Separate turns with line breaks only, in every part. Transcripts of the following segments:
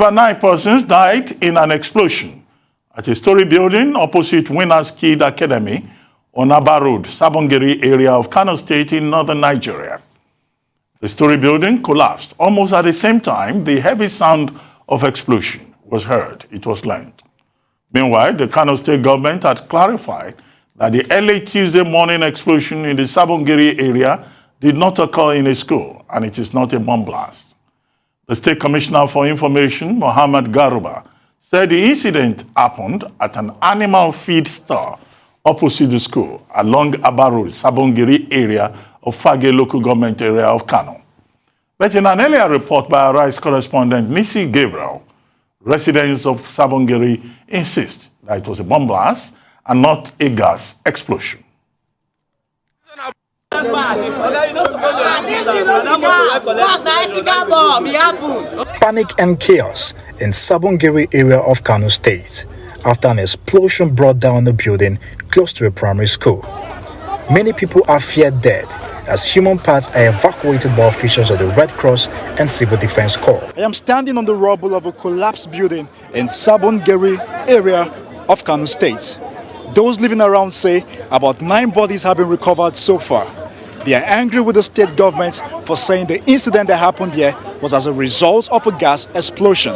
About 9 persons died in an explosion at a storey building opposite Winners Kid Academy on Aba Road, Sabon Gari area of Kano State in northern Nigeria. The storey building collapsed almost at the same time the heavy sound of explosion was heard, it was learned. Meanwhile, the Kano State Government had clarified that the early Tuesday morning explosion in the Sabon Gari area did not occur in a school, and it is not a bomb blast. The State Commissioner for Information, Mohammed Garba, said the incident happened at an animal feed store opposite the school along Aba Road, Sabon Gari area of Fagge Local Government area of Kano. But in an earlier report by Arise Correspondent Nissi Gabriel, residents of Sabon Gari insist that it was a bomb blast and not a gas explosion.
Panic and chaos in Sabon Gari area of Kano State after an explosion brought down the building close to a primary school. Many people are feared dead as human parts are evacuated by officials of the Red Cross and Civil Defense Corps.
I am standing on the rubble of a collapsed building in Sabon Gari area of Kano State. Those living around say about 9 bodies have been recovered so far. They are angry with the state government for saying the incident that happened here was as a result of a gas explosion.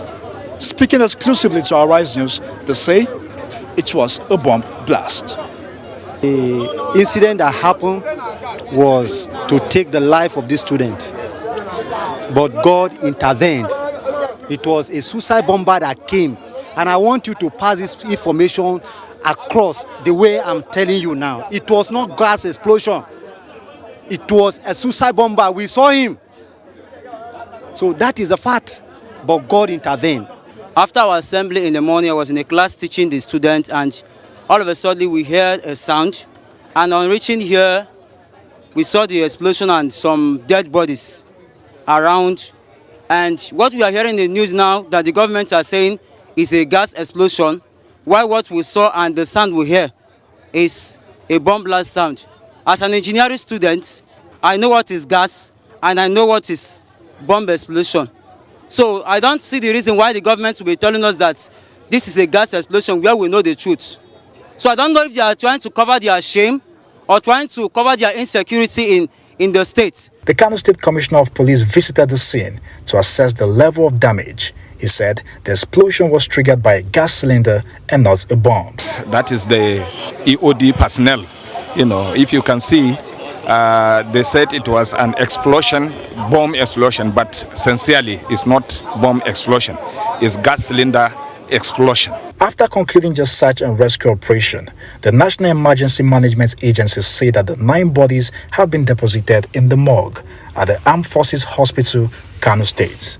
Speaking exclusively to Arise News, they say it was a bomb blast.
The incident that happened was to take the life of this student, but God intervened. It was a suicide bomber that came, and I want you to pass this information across the way I'm telling you now. It was not gas explosion. It was a suicide bomber. We saw him. So that is a fact, but God intervened.
After our assembly in the morning, I was in a class teaching the students, and all of a sudden we heard a sound, and on reaching here, we saw the explosion and some dead bodies around. And what we are hearing in the news now, that the government are saying is a gas explosion, while what we saw and the sound we hear is a bomb blast sound. As an engineering student, I know what is gas and I know what is bomb explosion. So I don't see the reason why the government will be telling us that this is a gas explosion where we know the truth. So I don't know if they are trying to cover their shame or trying to cover their insecurity in the state.
The Kano State Commissioner of Police visited the scene to assess the level of damage. He said the explosion was triggered by a gas cylinder and not a bomb.
That is the EOD personnel. You know, if you can see, they said it was an explosion, bomb explosion, but sincerely, it's not bomb explosion. It's gas cylinder explosion.
After concluding the search and rescue operation, the National Emergency Management Agency said that the 9 bodies have been deposited in the morgue at the Armed Forces Hospital, Kano State.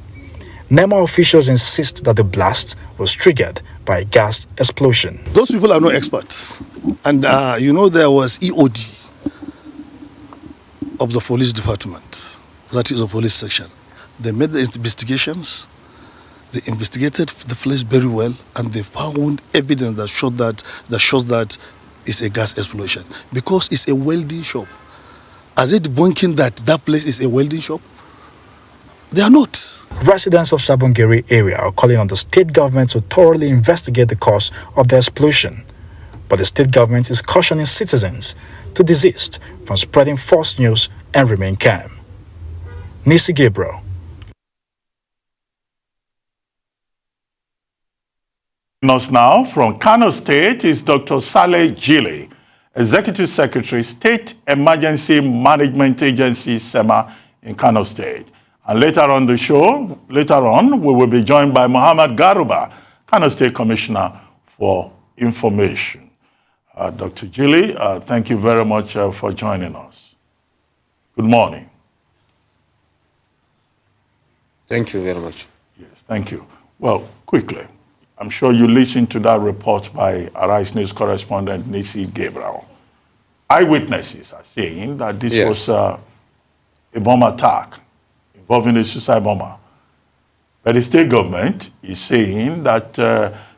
NEMA officials insist that the blast was triggered by a gas explosion.
Those people are not experts. And you know, there was EOD of the police department, that is the police section. They made the investigations. They investigated the place very well, and they found evidence that shows that it's a gas explosion because it's a welding shop. Are they debunking that place is a welding shop? They are not.
Residents of Sabon Gari area are calling on the state government to thoroughly investigate the cause of the explosion. But the state government is cautioning citizens to desist from spreading false news and remain calm. Nissi Gabriel.
Us now from Kano State is Dr. Saleh Jili, Executive Secretary, State Emergency Management Agency, SEMA, in Kano State. And later on the show, we will be joined by Mohammed Garba, Kano State Commissioner for Information. Dr. Jili, thank you very much for joining us. Good morning.
Thank you very much.
Yes, thank you. Well, quickly, I'm sure you listened to that report by Arise News correspondent Nissi Gabriel. Eyewitnesses are saying that this was a bomb attack involving a suicide bomber. But the state government is saying that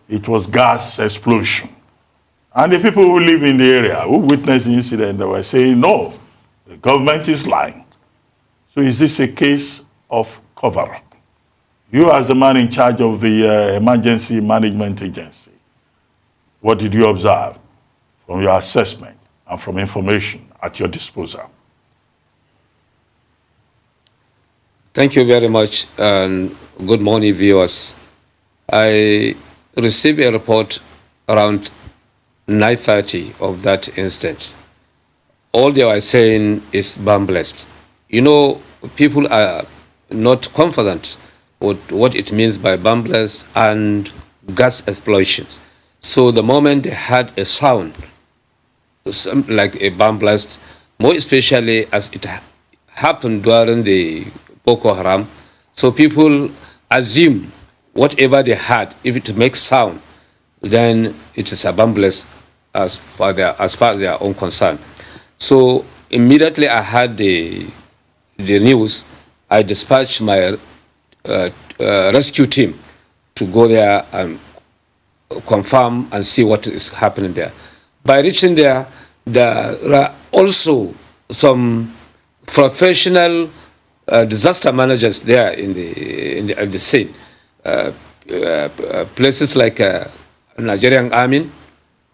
it was gas explosion. And the people who live in the area who witnessed the incident, they were saying, no, the government is lying. So is this a case of cover-up? You as the man in charge of the Emergency Management Agency, what did you observe from your assessment and from information at your disposal?
Thank you very much, and good morning, viewers. I received a report around 9:30 of that incident. All they were saying is bomb-blast. You know, people are not confident with what it means by bomb-blast and gas explosions. So the moment they had a sound, like a bomb blast, more especially as it happened during the Boko Haram, so people assume whatever they had, if it makes sound, then it is a bomb blast as far as their own concern. So immediately I had the news, I dispatched my rescue team to go there and confirm and see what is happening there. By reaching there, there are also some professional disaster managers there in the scene. Places like Nigerian Army,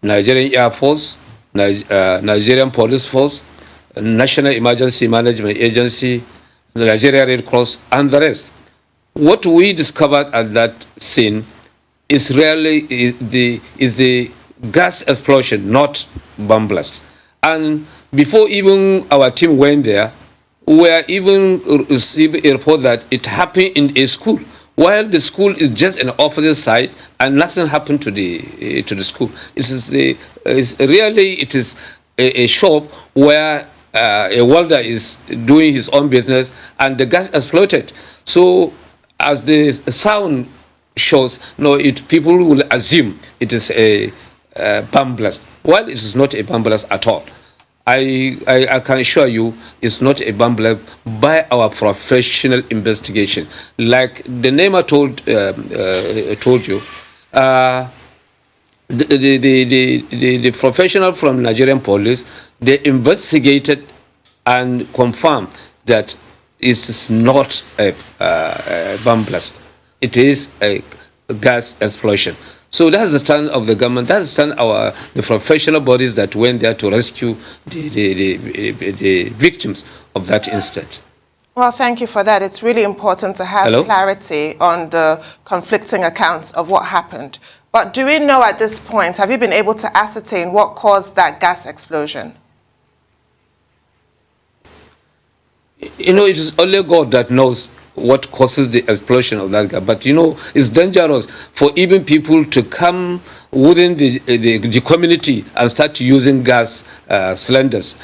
Nigerian Air Force, Nigerian Police Force, National Emergency Management Agency, Nigeria Red Cross, and the rest. What we discovered at that scene is really the gas explosion, not bomb blast. And before even our team went there, we were even received a report that it happened in a school, while the school is just an opposite side and nothing happened to the school. It is a shop where a welder is doing his own business and the gas exploded. So as the sound shows, people will assume it is a bomb blast. While it is not a bomb blast at all. I can assure you it's not a bomb blast by our professional investigation. Like the name I told you, the professional from Nigerian police, they investigated and confirmed that it is not a bomb blast. It is a gas explosion. So that's the stand of the government. That's the stand of the professional bodies that went there to rescue the victims of that incident.
Well, thank you for that. It's really important to have clarity on the conflicting accounts of what happened. But do we know at this point, have you been able to ascertain what caused that gas explosion?
You know, it is only God that knows what causes the explosion of that gas. But, it's dangerous for even people to come within the community and start using gas cylinders,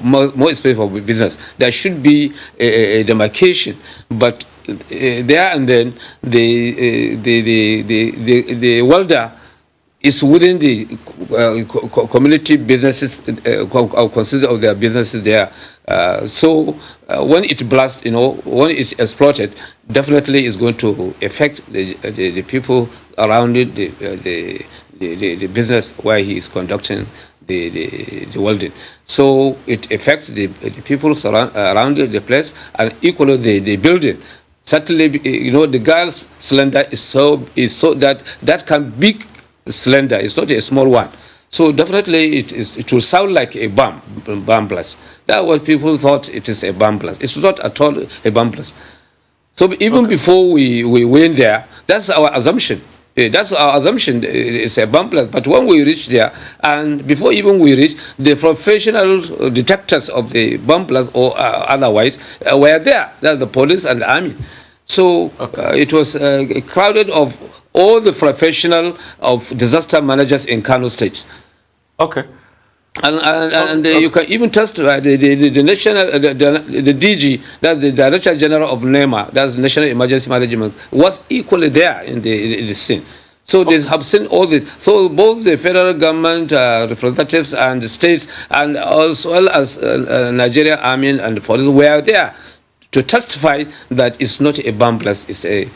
more especially for business. There should be a demarcation. But there and then, the welder is within the community businesses, consider of their businesses there. So when it blasts, when it exploded, definitely is going to affect the people around it, the business where he is conducting the welding. So it affects the people around the place, and equally the building. Certainly, the gas cylinder is so that can big cylinder. It's not a small one. So definitely it will sound like a bomb blast. That's what people thought it is a bomb blast. It's not at all a bomb blast. So even before we went there, that's our assumption. That's our assumption. It's a bomb blast. But when we reached there, and before even we reached, the professional detectors of the bomb blast or otherwise were there. That's the police and the army. So it was crowded of all the professional of disaster managers in Kano State.
Okay.
And you can even test the national, the DG, that's the Director General of NEMA, that's National Emergency Management, was equally there in the scene. So they have seen all this. So both the federal government representatives and the states, and as well as Nigeria Army and the police were there to testify that it's not a bomb blast, it's a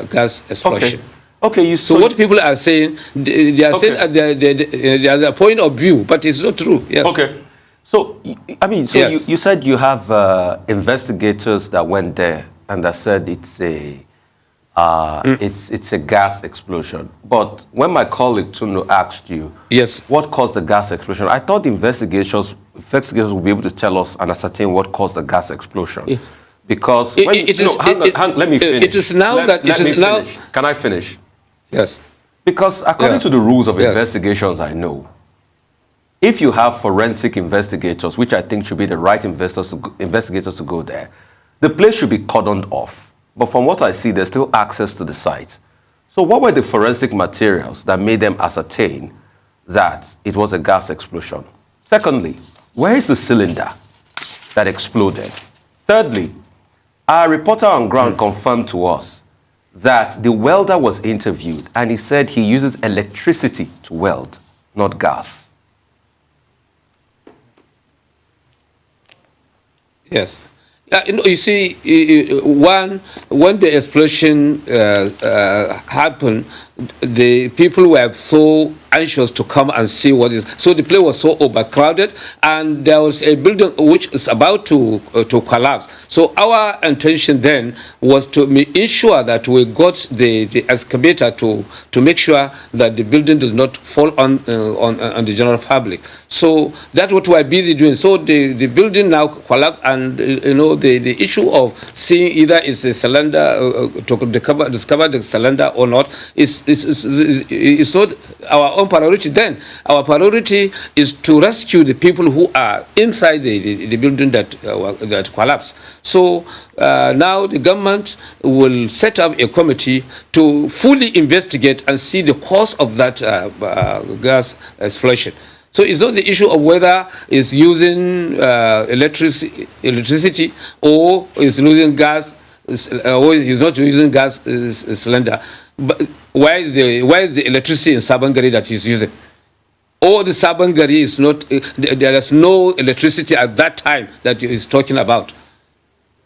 gas explosion.
Okay,
so what people are saying, they are saying at their point of view, but it's not true. Yes.
Okay. So,
Yes.
you said you have investigators that went there and that said it's a it's a gas explosion. But when my colleague Tuno asked you,
yes,
what caused the gas explosion, I thought investigators would be able to tell us and ascertain what caused the gas explosion. Because let me finish.
It is now
Can I finish?
Yes.
Because according to the rules of investigations, I know, if you have forensic investigators, which I think should be the right investigators to go there, the place should be cordoned off. But from what I see, there's still access to the site. So what were the forensic materials that made them ascertain that it was a gas explosion? Secondly, where is the cylinder that exploded? Thirdly, our reporter on ground confirmed to us that the welder was interviewed and he said he uses electricity to weld, not gas.
Yes. You see, when the explosion happened, the people were so anxious to come and see what is. So the place was so overcrowded, and there was a building which is about to collapse. So our intention then was to ensure that we got the excavator to make sure that the building does not fall on the general public. So that's what we're busy doing. So the building now collapsed, and the issue of seeing either is a cylinder to discover the cylinder or not is not our own priority. Then our priority is to rescue the people who are inside the building that collapsed. So now the government will set up a committee to fully investigate and see the cause of that gas explosion. So it's not the issue of whether it's using electricity or it's using gas, or it's not using gas cylinder. But why is the electricity in Sabon Gari that he's using? Or the Sabon Gari is not, there is no electricity at that time that he's talking about.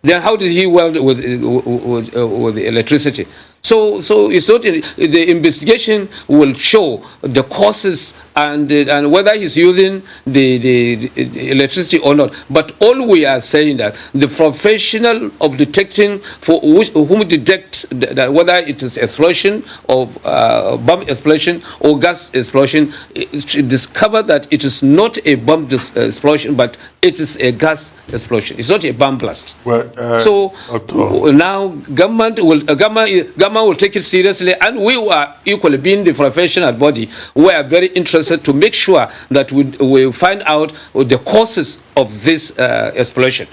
Then how did he weld with the electricity? So it's not the investigation will show the causes and whether he's using the electricity or not. But all we are saying that the professional of detecting for whom detect that whether it is explosion of bomb explosion or gas explosion, discover that it is not a bomb explosion, but it is a gas explosion. It's not a bomb blast. Well, now government will take it seriously, and we are equally, being the professional body, we are very interested to make sure that we find out the causes of this explosion.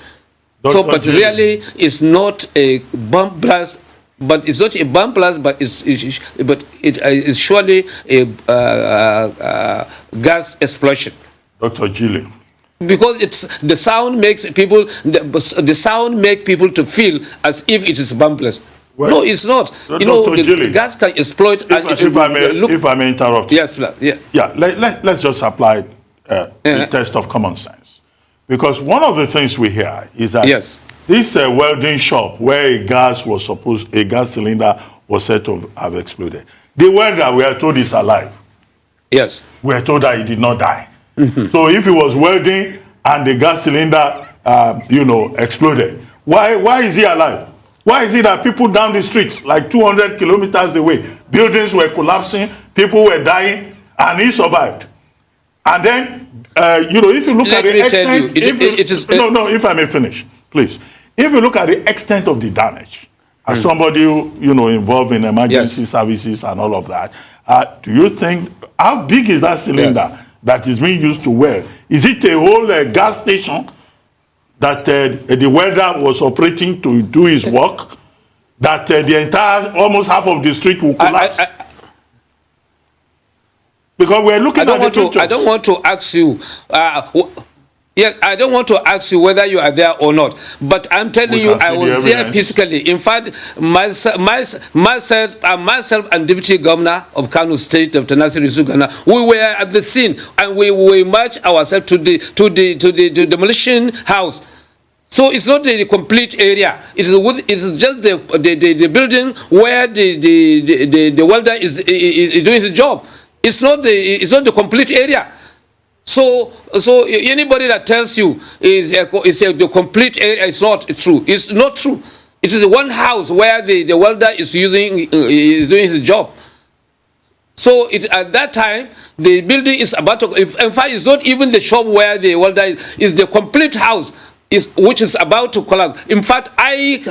But really, it's not a bomb blast. But it's not a bomb blast, but it is surely a gas explosion.
Dr. Jili.
Because the sound makes people to feel as if it is a bomb blast. Well, no, it's not. The gas can exploit.
If I may interrupt.
Yes, please.
Yeah. Let's just apply the test of common sense, because one of the things we hear is that this welding shop where a gas cylinder was said to have exploded, the welder, we are told, is alive.
Yes.
We are told that he did not die. So if he was welding and the gas cylinder, exploded, why is he alive? Why is it that people down the streets, like 200 kilometers away, buildings were collapsing, people were dying, and he survived? And then, if you look at the extent, if I may finish, please. If you look at the extent of the damage, as somebody who, involved in emergency services and all of that, do you think, how big is that cylinder that is being used to weld? Is it a whole gas station that the welder was operating to do his work, that the entire, almost half of the street will collapse? Because we're looking at the pictures.
I don't want to ask you, I don't want to ask you whether you are there or not, but I'm telling you, I was there physically. In fact, myself and Deputy Governor of Kano State, Dr. Nissi Gabriel, we were at the scene, and we marched ourselves to the demolition house. So it's not the complete area. It's just the building where the welder is doing his job. It's not the complete area. So anybody that tells you is the complete area, it's not true. It's not true. It is one house where the welder is doing his job. So at that time, the building is about to, in fact, it's not even the shop where the welder is, it's the complete house which is about to collapse. In fact, I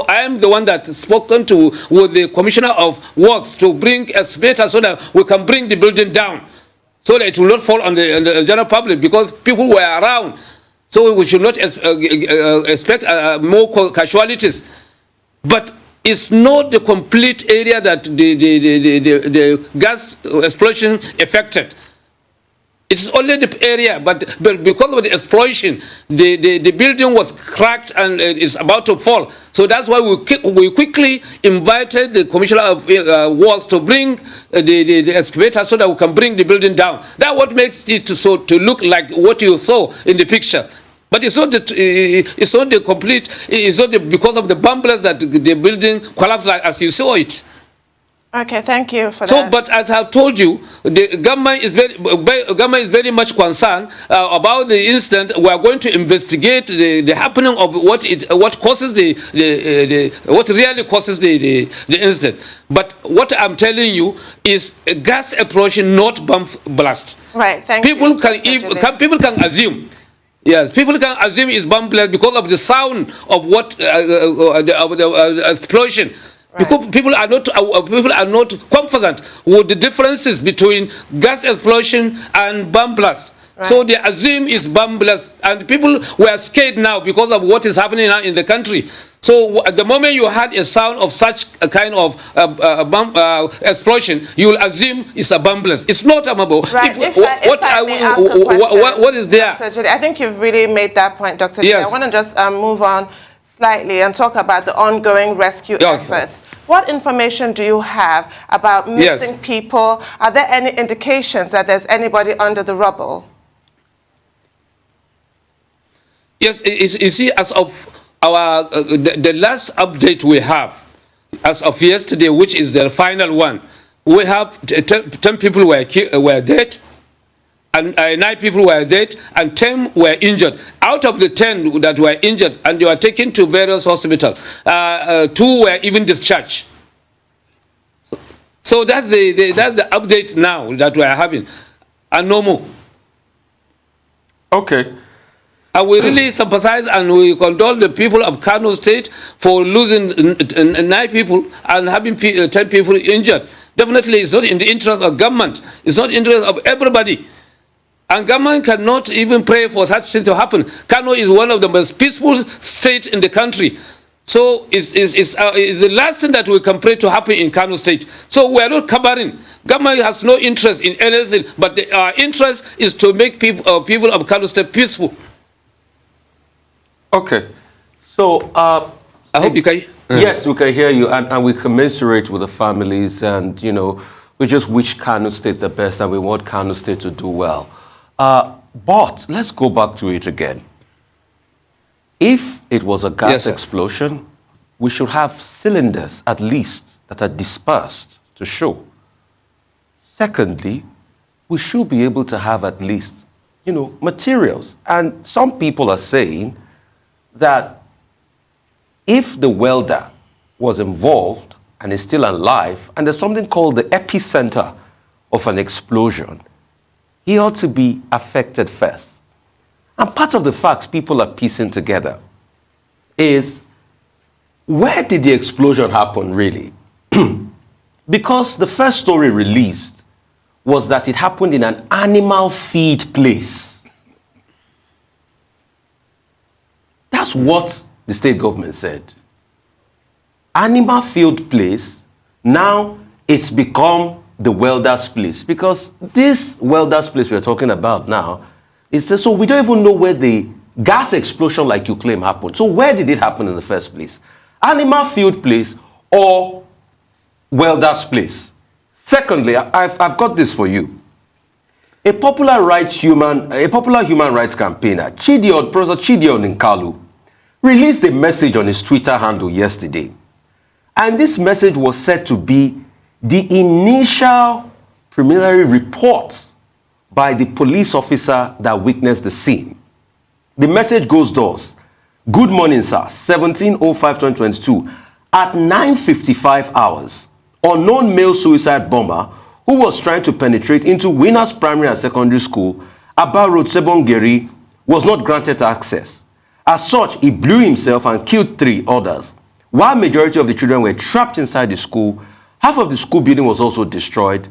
am the one that spoken with the Commissioner of Works to bring a excavator so that we can bring the building down, so that it will not fall on the general public, because people were around. So we should not expect more casualties. But it's not the complete area that the gas explosion affected. It's only the area, but because of the explosion, the building was cracked and it's about to fall. So that's why we quickly invited the Commissioner of Works to bring the excavator so that we can bring the building down. That's what makes it to look like what you saw in the pictures. But it's not the complete. It's not because of the bumblers that the building collapsed like as you saw it.
Okay, thank you for that.
So, but as I've told you, the government is very much concerned about the incident. We are going to investigate the happening of what causes what really causes the incident. But what I'm telling you is a gas explosion, not bomb blast.
Right. Thank
you. People can assume. Yes, people can assume it's bomb blast because of the sound of what the explosion. Right. Because people are not confident with the differences between gas explosion and bomb blast. Right. So they assume it's bomb blast, and people were scared now because of what is happening now in the country. So at the moment you had a sound of such a kind of bomb explosion, you will assume it's a bomb blast. It's not a bomb.
Right.
What is there?
Dr. Jili, I think you've really made that point, Dr. Jili.
Yes.
I want to just move on slightly and talk about the ongoing rescue efforts. What information do you have about missing people? Are there any indications that there's anybody under the rubble?
Yes, you see, as of the last update we have, as of yesterday, which is the final one, we have 10 people were dead, and 9 people were dead, and 10 were injured. Out of the 10 that were injured, and they were taken to various hospitals, 2 were even discharged. So that's the update now that we are having, and no more.
Okay.
And we really sympathize and we condole the people of Kano State for losing 9 people and having 10 people injured. Definitely, it's not in the interest of government. It's not in the interest of everybody. And government cannot even pray for such things to happen. Kano is one of the most peaceful states in the country. So it's the last thing that we can pray to happen in Kano State. So we are not covering. Government has no interest in anything, but our interest is to make people of Kano State peaceful.
Okay. So
I hope you can.
Yes, we can hear you, and we commiserate with the families, and you know, we just wish Kano State the best, and we want Kano State to do well. But let's go back to it again. If it was a gas explosion, we should have cylinders at least that are dispersed to show. Secondly, we should be able to have at least, you know, materials. And some people are saying that if the welder was involved and is still alive, and there's something called the epicenter of an explosion, he ought to be affected first. And part of the facts people are piecing together is, where did the explosion happen really? Because the first story released was that it happened in an animal feed place. That's what the state government said. Animal field place, now it's become the welder's place, because this welder's place we're talking about now is so we don't even know where the gas explosion like you claim happened. So where did it happen in the first place? Animal field place or welder's place? Secondly, I've got this for you. A popular human rights campaigner, Professor Chidion Nkalu, released a message on his Twitter handle yesterday. And this message was said to be the initial preliminary report by the police officer that witnessed the scene. The message goes thus: Good morning, sir. 17/05/2022. At 9:55 hours, unknown male suicide bomber who was trying to penetrate into Winners Primary and Secondary School, Aba Road, Sabon Gari, was not granted access. As such, he blew himself and killed 3 others. While majority of the children were trapped inside the school, half of the school building was also destroyed.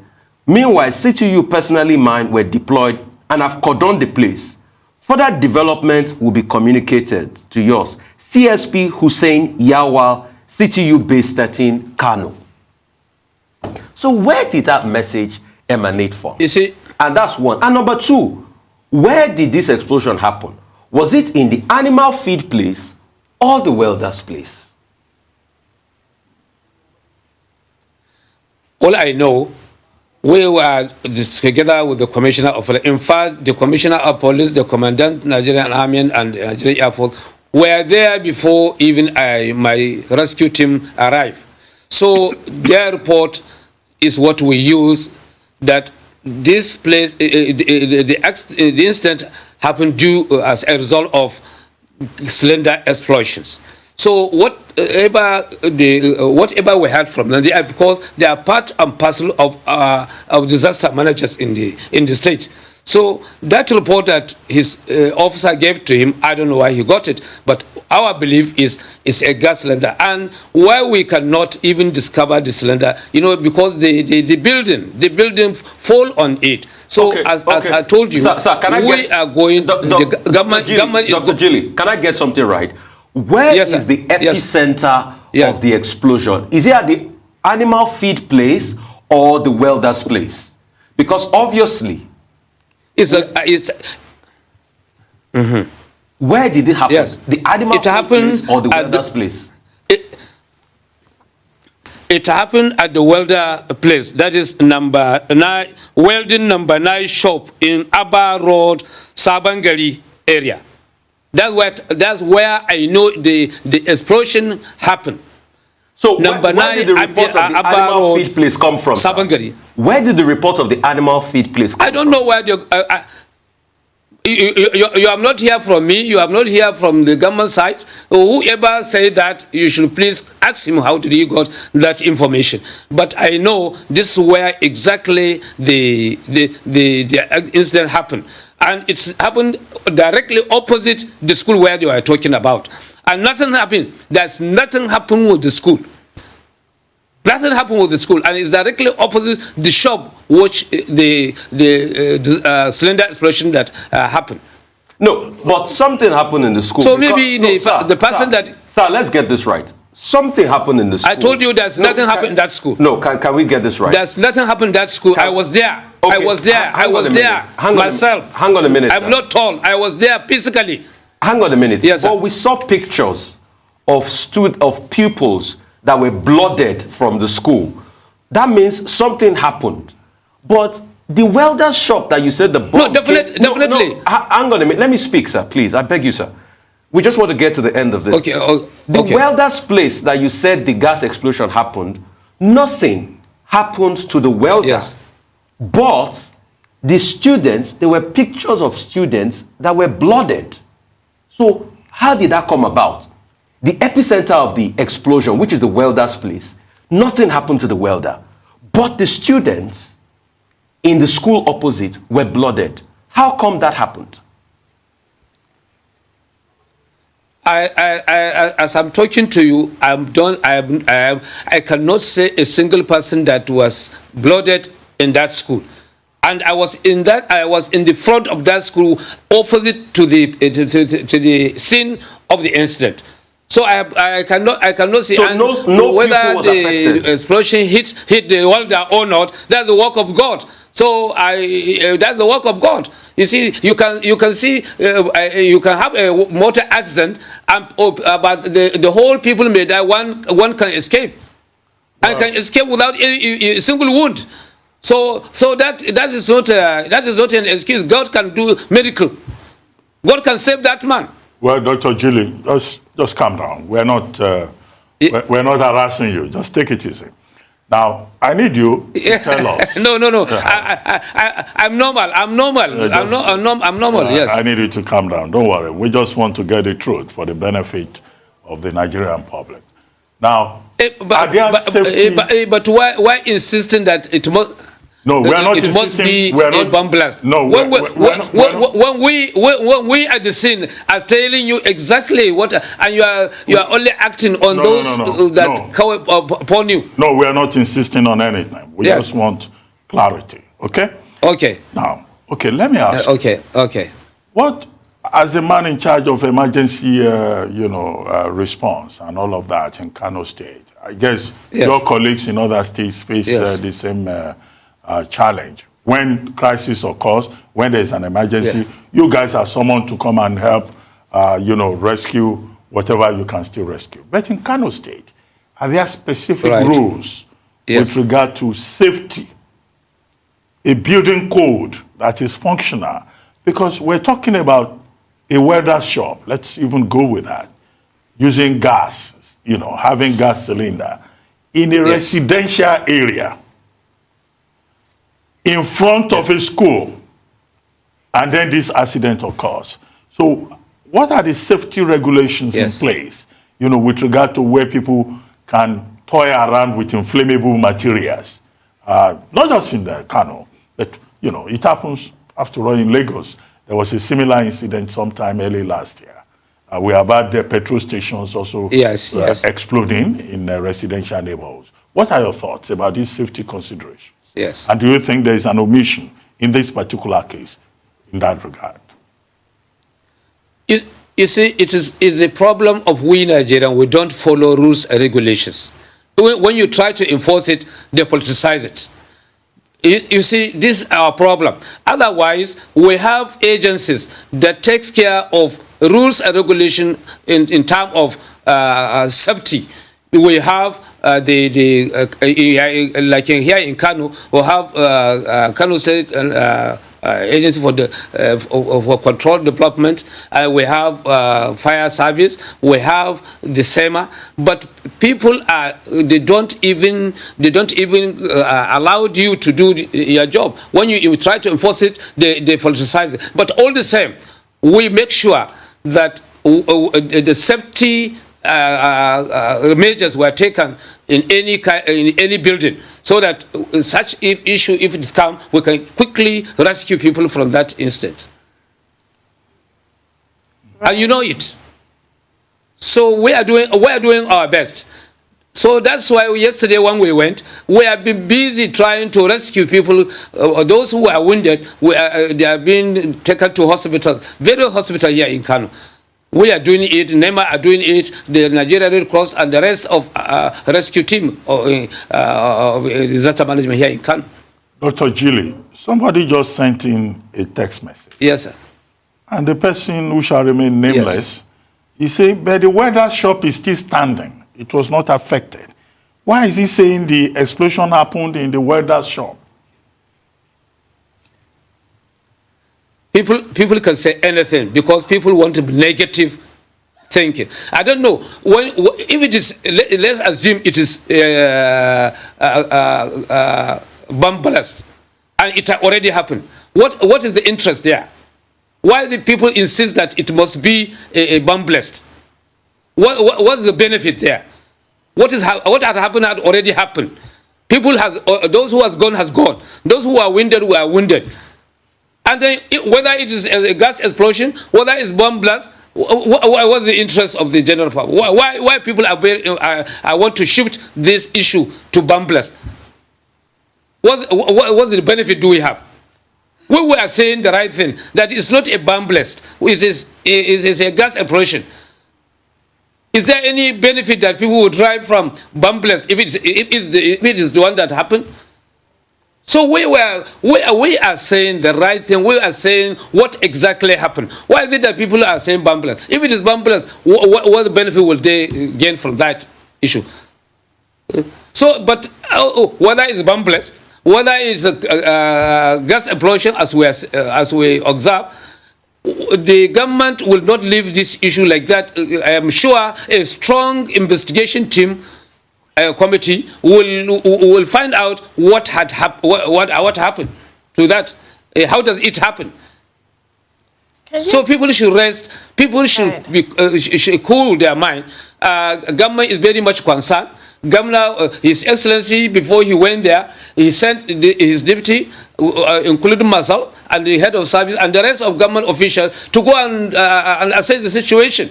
Meanwhile, CTU personally mine were deployed and have cordoned the place. Further development will be communicated to yours. CSP Hussein Yawal, CTU Base 13, Kano. So where did that message emanate from?
You see,
and that's one. And number 2, where did this explosion happen? Was it in the animal feed place or the welder's place?
All I know, we were together with the Commissioner of Police. In fact, the Commissioner of Police, the Commandant, Nigerian Army and Nigerian Air Force were there before even my rescue team arrived. So their report is what we use, that this place, the incident happened due as a result of cylinder explosions. So whatever we heard from them, because they are part and parcel of disaster managers in the state. So that report that his officer gave to him, I don't know why he got it, but our belief is a gas cylinder, and why we cannot even discover the cylinder, because the building fall on it. So as I told you,
sir,
we are going. The government is.
Dr. Jili, can I get something right? Where is the epicenter of the explosion? Is it at the animal feed place or the welder's place? Because obviously, where did it happen?
Yes.
The animal feed place or the welder's place?
It happened at the welder place. That is number 9, welding number 9 shop in Aba Road, Sabon Gari area. That's where I know the explosion happened.
So where did the report of the animal feed place come from?
Sabon Gari.
Where did the report of the animal feed place come from?
I don't know where you have not heard from me, you have not heard from the government side. Whoever said that, you should please ask him how did he got that information. But I know this is where exactly the incident happened. And it's happened directly opposite the school where they were talking about. And nothing happened. There's nothing happened with the school. Nothing happened with the school. And it's directly opposite the shop which the cylinder explosion that happened.
No, but something happened in the school.
So maybe the person that...
Sir, let's get this right. Something happened in the school.
I told you there's nothing happened in that school.
No, can we get this right?
There's nothing happened in that school. I was there. Okay. I was there. I was there myself.
Hang on a minute.
I'm not told. I was there physically.
Hang on a minute.
Yes, sir.
Well, we saw pictures of pupils that were blooded from the school. That means something happened. But the welder's shop that you said the bomb...
No, definitely.
No, hang on a minute. Let me speak, sir, please. I beg you, sir. We just want to get to the end of this.
Okay.
The welder's place that you said the gas explosion happened, nothing happened to the welder.
Yes.
But the students, there were pictures of students that were blooded. So how did that come about? The epicenter of the explosion, which is the welder's place, nothing happened to the welder. But the students in the school opposite were blooded. How come that happened?
As I'm talking to you, I cannot say a single person that was blooded in that school. And I was in the front of that school, opposite to the scene of the incident. So I cannot see whether the explosion hit the welder or not. That's the work of God. So that's the work of God. You see, you can see you can have a motor accident, but the whole people may die. One can escape, and can escape without a single wound. So that is not an excuse. God can do miracle. God can save that man.
Well, Dr. Jili, just calm down. We're not harassing you. Just take it easy. Now, I need you to tell us.
No. I'm normal. I'm normal. Yes.
I need you to calm down. Don't worry. We just want to get the truth for the benefit of the Nigerian public. Now,
but why insisting that it must?
No, we are not
it must be
a
bomb blast.
No,
when we at the scene are telling you exactly what, and you are only acting on that come upon you.
No, we are not insisting on anything. We just want clarity. Okay.
Okay.
Now, okay. Let me ask.
Okay.
What, as a man in charge of emergency, response and all of that in Kano State, I guess your colleagues in other states face the same. Challenge. When crisis occurs, when there's an emergency, you guys are summoned to come and help, rescue whatever you can still rescue. But in Kano State, are there specific rules with regard to safety? A building code that is functional? Because we're talking about a welder shop. Let's even go with that. Using gas, having gas cylinder in a residential area, in front of a school, and then this accident occurs. So what are the safety regulations in place, with regard to where people can toy around with inflammable materials? Not just in the Kano, but, it happens, after all, in Lagos. There was a similar incident sometime early last year. We have had the petrol stations also exploding in residential neighborhoods. What are your thoughts about these safety considerations?
Yes.
And do you think there is an omission in this particular case in that regard?
You see, it's a problem of we Nigerians. We don't follow rules and regulations. When you try to enforce it, they politicize it. You see, this is our problem. Otherwise, we have agencies that takes care of rules and regulation in terms of safety. We have like here in Kano, we have Kano State Agency for Control Development. We have Fire Service. We have the SEMA. But people they don't even allow you to do your job. When you try to enforce it, they politicize it. But all the same, we make sure that the safety measures were taken in any building, so that such issue, if it's come, we can quickly rescue people from that instance. And you know it. So we are doing our best. So that's why yesterday when we went, we have been busy trying to rescue people. Those who are wounded, they are being taken to hospitals, various hospitals here in Kano. We are doing it, NEMA are doing it, the Nigeria Red Cross and the rest of rescue team of disaster management here in Kano.
Dr. Jili, somebody just sent in a text message.
Yes, sir.
And the person who shall remain nameless, he said, but the welder shop is still standing. It was not affected. Why is he saying the explosion happened in the welder shop?
People can say anything because people want to be negative thinking. I don't know if it is. Let's assume it is bomb blast, and it already happened. What is the interest there? Why the people insist that it must be a bomb blast? What is the benefit there? What had happened had already happened. People those who has gone has gone. Those who are wounded were wounded. And then whether it is a gas explosion, whether it's bomb blast, what's the interest of the general public? Why people I want to shift this issue to bomb blast? What the benefit do we have? We were saying the right thing, that it's not a bomb blast. It is a gas explosion. Is there any benefit that people would derive from bomb blast if it is the one that happened? So we are saying the right thing. We are saying what exactly happened. Why is it that people are saying bomb blast? If it is bomb blast, what benefit will they gain from that issue? So, but whether it's bomb blast, whether it's a gas explosion, as we observe, the government will not leave this issue like that. I am sure a strong investigation team committee will find out what happened to that. How does it happen? So people should rest. People should should cool their mind. Government is very much concerned. Governor, His Excellency, before he went there, he sent his deputy, including myself and the head of service and the rest of government officials, to go and assess the situation.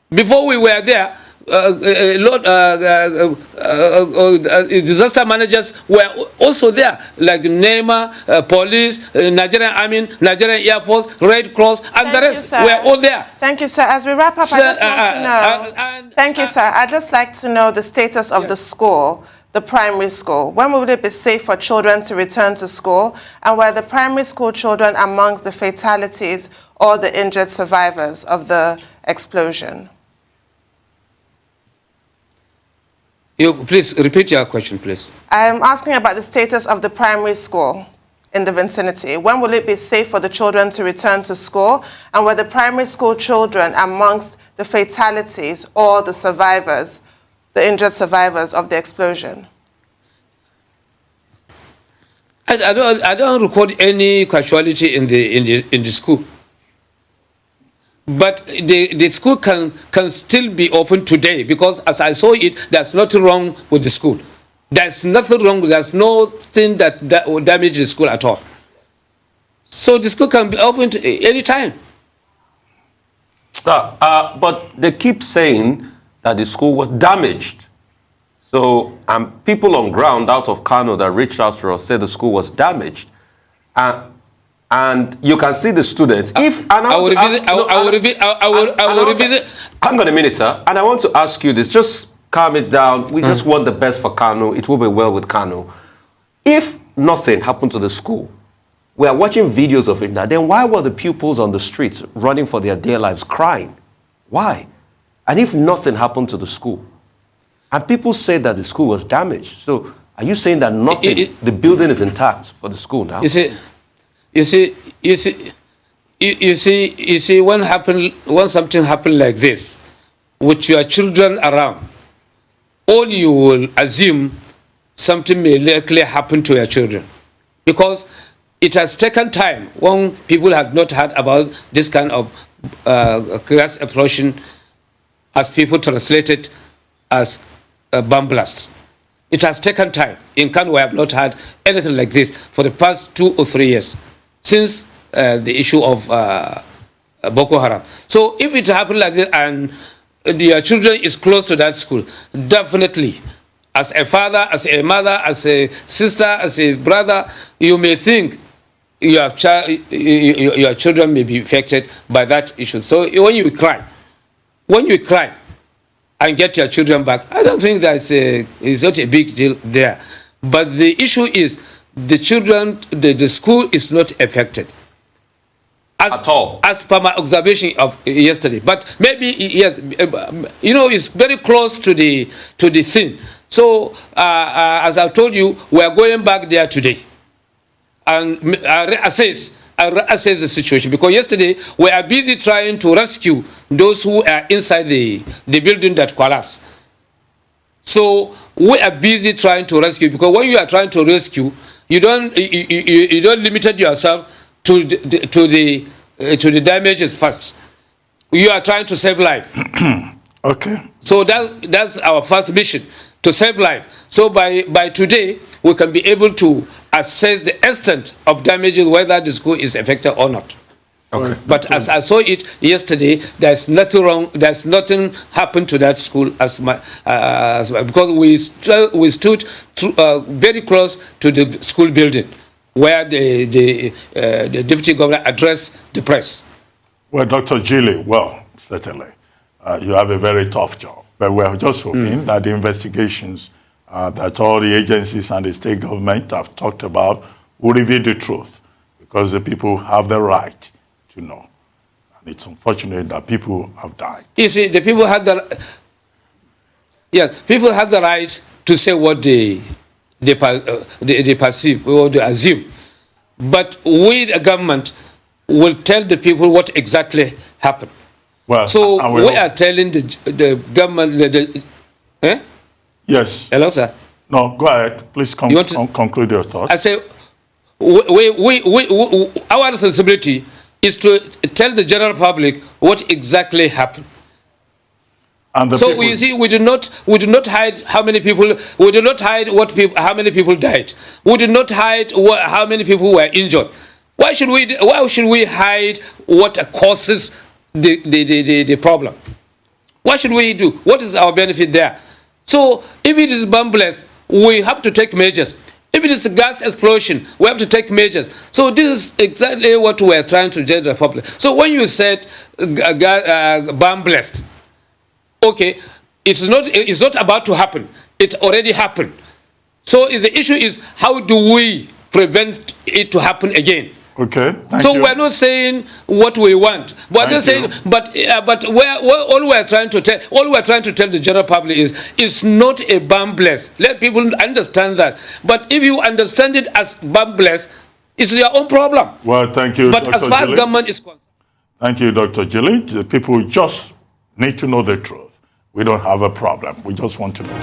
Before we were there, disaster managers were also there, like NEMA, police, Nigerian Army, Nigerian Air Force, Red Cross, and the rest were all there.
Thank you, sir. As we wrap up, I just want to know. Thank you, sir. I'd just like to know the status of the school, the primary school. When will it be safe for children to return to school? And were the primary school children amongst the fatalities or the injured survivors of the explosion?
Please repeat your question, please.
I'm asking about the status of the primary school in the vicinity. When will it be safe for the children to return to school? And were the primary school children amongst the fatalities or the survivors, the injured survivors of the explosion?
I don't record any casualty in the school. But the school can still be open today, because as I saw it, there's nothing wrong with the school. There's nothing wrong. There's nothing that will damage the school at all. So the school can be open any time.
Sir, but they keep saying that the school was damaged. So people on ground out of Kano that reached out to us said the school was damaged. And you can see the students. I will revisit. Hang on a minute, sir. And I want to ask you this. Just calm it down. We just want the best for Kano. It will be well with Kano. If nothing happened to the school, we are watching videos of it now, then why were the pupils on the streets running for their dear lives, crying? Why? And if nothing happened to the school, and people say that the school was damaged, so are you saying that nothing, the building is intact for the school now?
You see, when something happened like this, with your children around, all you will assume something may likely happen to your children, because it has taken time when people have not heard about this kind of gas explosion, as people translate it as a bomb blast. It has taken time. In Kano, we have not had anything like this for the past 2 or 3 years, since the issue of Boko Haram. So if it happened like this and your children is close to that school, definitely, as a father, as a mother, as a sister, as a brother, you may think your children may be affected by that issue. So when you cry and get your children back, I don't think it's not a big deal there. But the issue is the children, the school is not affected at all, as per my observation of yesterday. But maybe, yes, it's very close to the scene. So as I told you, we are going back there today and assess the situation, because yesterday we are busy trying to rescue those who are inside the building that collapsed. So we are busy trying to rescue, because when you are trying to rescue, you don't limit yourself to the damages first. You are trying to save life.
Okay.
So that's our first mission, to save life. So by today, we can be able to assess the extent of damages, whether the school is affected or not. Okay. But as I saw it yesterday, there's nothing wrong. There's nothing happened to that school because we stood very close to the school building, where the deputy governor addressed the press.
Well, Dr. Jili, well, certainly, you have a very tough job. But we're just hoping that the investigations that all the agencies and the state government have talked about will reveal the truth, because the people have the right to know. And it's unfortunate that people have died.
You see, the people have the right to say what they perceive or they assume. But we, the government, will tell the people what exactly happened. Well, so we are telling the government
Yes.
Hello, sir.
No, go ahead. Please conclude your thoughts.
I say, our responsibility is to tell the general public what exactly happened.
And
so you see, we do not hide how many people. We do not hide how many people died. We do not hide how many people were injured. Why should we hide what causes the problem? What should we do? What is our benefit there? So if it is bombless, we have to take measures. If it is a gas explosion, we have to take measures. So this is exactly what we are trying to tell the public. So when you said bombless, okay, it's not about to happen. It already happened. So the issue is, how do we prevent it to happen again?
Okay.
So we're not saying what we want, but they're saying, all we're trying to tell the general public is, it's not a bombless. Let people understand that. But if you understand it as bombless, it's your own problem.
Well, thank you,
But
Dr.
as far as
Jili.
government is concerned,
thank you, Dr. Jili. The people just need to know the truth. We don't have a problem. We just want to know.